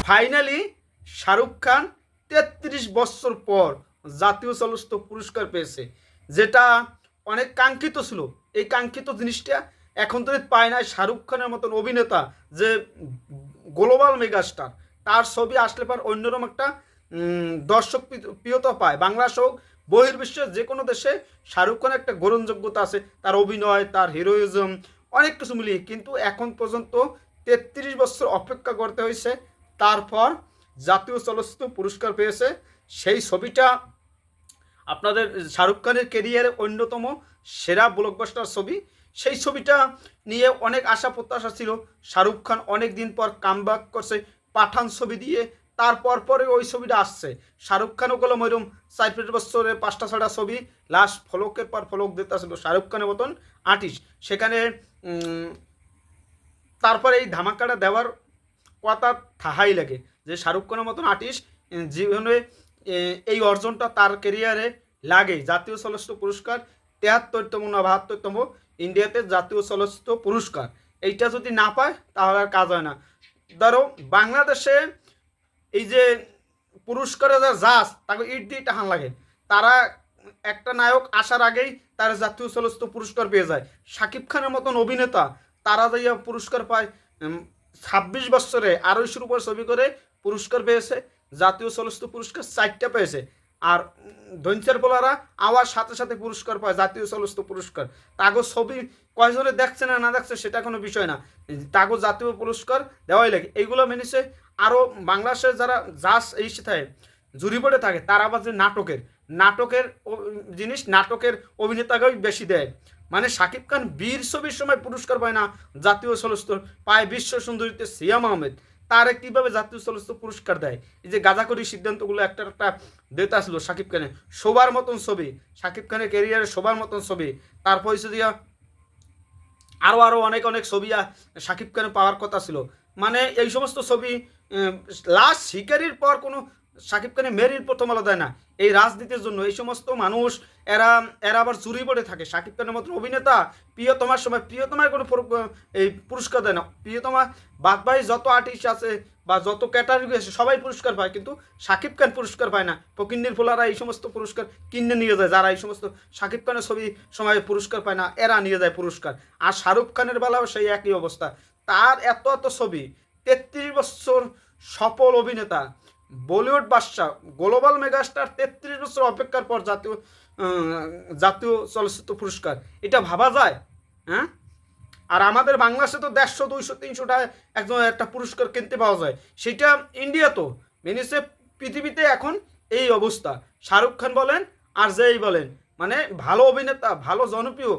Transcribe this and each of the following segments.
Finally Shahrukh Khan ৩৩ বছর পর জাতীয় চলচ্চিত্র পুরস্কার পেয়েছে, যেটা অনেক কাঙ্ক্ষিত ছিল। এই কাঙ্ক্ষিত জিনিসটা এখন তো পায় না। শাহরুখ খানের মতন অভিনেতা যে গ্লোবাল মেগাস্টার, তার ছবি আসলে পর অন্যরকম একটা দর্শক প্রিয়তা পায়। বাংলাদেশ হোক বহির্বিশ্বের যে কোনো দেশে শাহরুখ খানের একটা গ্রহণযোগ্যতা আছে, তার অভিনয়, তার হিরোইজম, অনেক কিছু মিলিয়ে। কিন্তু এখন পর্যন্ত ৩৩ বছর অপেক্ষা করতে হয়েছে, তারপর জাতীয় চলচ্চিত্র পুরস্কার পেয়েছে। সেই ছবিটা আপনাদের শাহরুখ খানের কেরিয়ারে অন্যতম সেরা ব্লকবাস্টার ছবি। সেই ছবিটা নিয়ে অনেক আশা প্রত্যাশা ছিল। শাহরুখ খান অনেক দিন পর কামব্যাক করছে পাঠান ছবি দিয়ে। তারপর পরে ওই ছবিটা আসছে। শাহরুখ খানও গেলাম ওইরকম ৪-৫ বছরে ৫টা-৬টা ছবি লাস্ট ফলকের পর ফলক দিতে আসলো শাহরুখ খানের মতন আর্টিস্ট। সেখানে তারপরে এই ধামাকাটা দেওয়ার কথা থাহাই লাগে যে শাহরুখ খানের মতন আর্টিস্ট জীবনে এই অর্জনটা তার কেরিয়ারে লাগে। জাতীয় চলচ্চিত্র পুরস্কার ৭৩তম না ৭২তম ইন্ডিয়াতে জাতীয় চলচ্চিত্র পুরস্কার, এইটা যদি না পায় তাহলে আর কাজ হয় না। ধরো বাংলাদেশে এই যে পুরস্কারে যা জাজ তাকে ইট দিয়ে টাহান লাগে, তারা একটা নায়ক আসার আগেই তার জাতীয় চলচ্চিত্র পুরস্কার পেয়ে যায়। শাকিব খানের মতন অভিনেতা তারা যাইয়া পুরস্কার পায় ২৬ বছরে ২৮০ উপর ছবি করে পুরস্কার পেয়েছে। জাতীয় চলচ্চিত্র পুরস্কার ৪টা পেয়েছে। আর ধৈঞ্চার পোলারা আওয়ার সাথে সাথে পুরস্কার পায় জাতীয় চলচ্চিত্র পুরস্কার। তাগো ছবি কয়জনে দেখছে না না দেখছে সেটা কোনো বিষয় না, তাগো জাতীয় পুরস্কার দেওয়াই লাগে। এইগুলো মেনেছে। আরও বাংলাদেশের যারা জাজ এই থাকে জুরি বোর্ডে থাকে, তারা আবার যে নাটকের জিনিস, নাটকের অভিনেতাকেই বেশি দেয়। মানে শাকিব খান বীর ছবির সময় পুরস্কার পায় না, জাতীয় চলচ্চিত্র পায় বিশ্ব সুন্দরীতে সিয়াম আহমেদ। তারে কীভাবে জাতীয় চলচ্চিত্র পুরস্কার দেয়? এই যে গাঁজাখড়ি সিদ্ধান্তগুলো একটা একটা দিতে আসলো শাকিব খানের শোবার মতন ছবি, শাকিব খানের ক্যারিয়ারে শোবার মতন ছবি। তারপর হচ্ছে দিয়া আরও অনেক অনেক ছবি শাকিব খানের পাওয়ার কথা ছিল। মানে এই সমস্ত ছবি লাস্ট শিকারির পর কোনো শাকিব খানের মেরির প্রথম আলো দেয় না এই রাজনীতির জন্য। এই সমস্ত মানুষ এরা এরা আবার চুরি পড়ে থাকে। শাকিব খানের মতন অভিনেতা প্রিয়তমার সময় প্রিয়তমার কোনো এই পুরস্কার দেয় না। প্রিয়তমা বাদবাহী যত আর্টিস্ট আছে বা যত ক্যাটাগরি আছে সবাই পুরস্কার পায়, কিন্তু শাকিব খান পুরস্কার পায় না। ফকিন্নির ফোলারা এই সমস্ত পুরস্কার কিনে নিয়ে যায়, যারা এই সমস্ত শাকিব খানের ছবি সময় পুরস্কার পায় না এরা নিয়ে যায় পুরস্কার। আর শাহরুখ খানের বেলাও সেই একই অবস্থা। তার এত এত ছবি, ৩৩ বছর সফল অভিনেতা, বলিউড বাদশাহ, গ্লোবাল মেগাস্টার, ৩৩ বছর অপেক্ষার পর জাতীয় চলচ্চিত্র পুরস্কার, এটা ভাবা যায়? হ্যাঁ। আর আমাদের বাংলাদেশে তো ১৫০, ২০০, ৩০০ টাকা একজন একটা পুরস্কার কিনতে পাওয়া যায়। সেটা ইন্ডিয়া তো মেনেছে। পৃথিবীতে এখন এই অবস্থা। শাহরুখ খান বলেন আর যেই বলেন, মানে ভালো অভিনেতা, ভালো জনপ্রিয়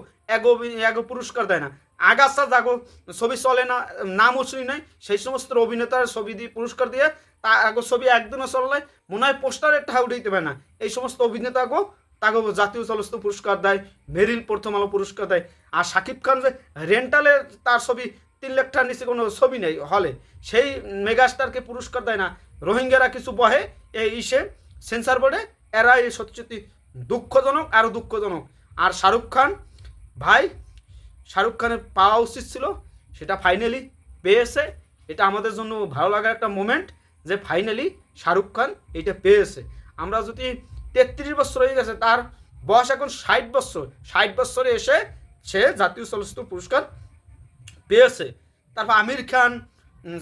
এগো পুরস্কার দেয় না। আগাছা জাগো ছবি চলে না, নামও শুনি নাই, সেই সমস্ত অভিনেতার ছবি দিয়ে পুরস্কার দিয়ে তা আগো ছবি একদিনও চললে মনে হয় পোস্টারের টাকা উঠাইতে পারে না। এই সমস্ত অভিনেতাগো তাকে জাতীয় চলচ্চিত্র পুরস্কার দেয়, মেরিল প্রথম আলো পুরস্কার দেয়। আর শাকিব খান যে রেন্টালে তার ছবি ৩ লাখ টাকার নিচে কোনো ছবি নেই হলে, সেই মেগাস্টারকে পুরস্কার দেয় না। রোহিঙ্গারা কিছু বহে এই সেন্সার বোর্ডে, এরা এই সত্যি সত্যি দুঃখজনক, আরও দুঃখজনক। আর শাহরুখ খান ভাই, শাহরুখ খানের পাওয়া উচিত ছিল, সেটা ফাইনালি পেয়েছে। এটা আমাদের জন্য ভালো লাগার একটা মোমেন্ট যে ফাইনালি শাহরুখ খান এটা পেয়েছে। আমরা যদি ৩৩ বছর হয়ে গেছে, তার বয়স এখন ৬০ বছর, ৬০ বছরে এসে সে জাতীয় চলচ্চিত্র পুরস্কার পেয়েছে। তারপর আমির খান,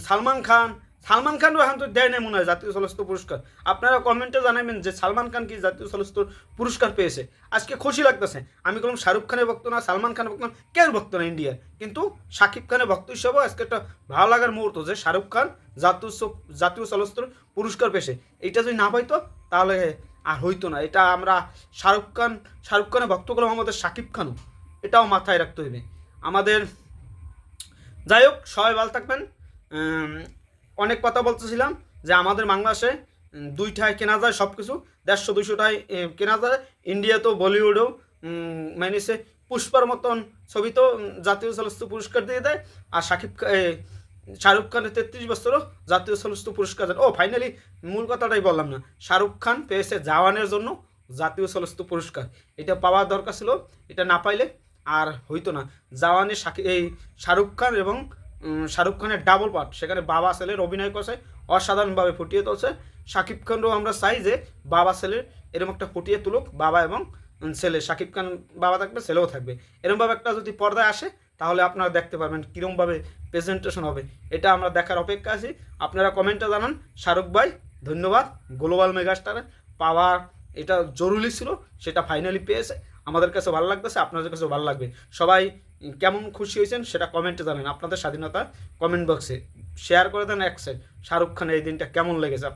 সালমান খানও এখন তো দেয় না মনে হয় জাতীয় চলচ্চিত্র পুরস্কার। আপনারা কমেন্টে জানাবেন যে সালমান খান কি জাতীয় চলচ্চিত্র পুরস্কার পেয়েছে। আজকে খুশি লাগতেছে। আমি বললাম শাহরুখ খানের ভক্ত না, সালমান খানের ভক্ত না, কেউ ভক্ত না ইন্ডিয়ার, কিন্তু শাকিব খানের ভক্ত হিসেবেও আজকে একটা ভালো লাগার মুহূর্ত যে শাহরুখ খান জাতীয় চলচ্চিত্র পুরস্কার পেয়েছে। এইটা যদি না পাইতো তাহলে আর হইতো না। এটা আমরা শাহরুখ খানের ভক্ত করলাম, আমাদের শাকিব খানও, এটাও মাথায় রাখতে হইবে আমাদের। যাই হোক, সবাই ভালো থাকবেন। অনেক কথা বলতেছিলাম যে আমাদের বাংলাদেশে 2টায় কেনা যায় সব কিছু, ১৫০-২০০ টাকায় কেনা যায়। ইন্ডিয়াতেও বলিউডেও মাইনেছে পুষ্পার মতন ছবি তো জাতীয় চলচ্চিত্র পুরস্কার দিয়ে দেয়। আর শাহরুখ খানের ৩৩ বছরও জাতীয় চলচ্চিত্র পুরস্কার দেন। ফাইনালি মূল কথাটাই বললাম না, শাহরুখ খান পেয়েছে জওয়ানের জন্য জাতীয় চলচ্চিত্র পুরস্কার। এটা পাওয়ার দরকার ছিল, এটা না পাইলে আর হইতো না। জাওয়ানি এই শাহরুখ খান এবং শাহরুখ খানের ডাবল পার্ট, সেখানে বাবা ছেলের অভিনয় করছে, অসাধারণভাবে ফুটিয়ে তুলছে। শাকিব খানও আমরা চাই যে বাবা ছেলের এরকম একটা ফুটিয়ে তুলুক, বাবা এবং ছেলে, শাকিব খান বাবা থাকবে, ছেলেও থাকবে, এরকমভাবে একটা যদি পর্দায় আসে তাহলে আপনারা দেখতে পারবেন কীরকমভাবে প্রেজেন্টেশন হবে। এটা আমরা দেখার অপেক্ষা আছি। আপনারা কমেন্টে জানান। শাহরুখ ভাই ধন্যবাদ, গ্লোবাল মেগাস্টারে পাওয়া এটা জরুরি ছিল, সেটা ফাইনালি পেয়েছে। আমাদের কাছে ভালো লাগতেছে, আপনাদের কাছেও ভালো লাগবে। সবাই কেমন খুশি হয়েছেন সেটা কমেন্টে জানান, আপনাদের স্বাধীনতা কমেন্ট বক্সে শেয়ার করে দেন। এক সাইড শাহরুখ খানের এই দিনটা কেমন লেগেছে আপনার।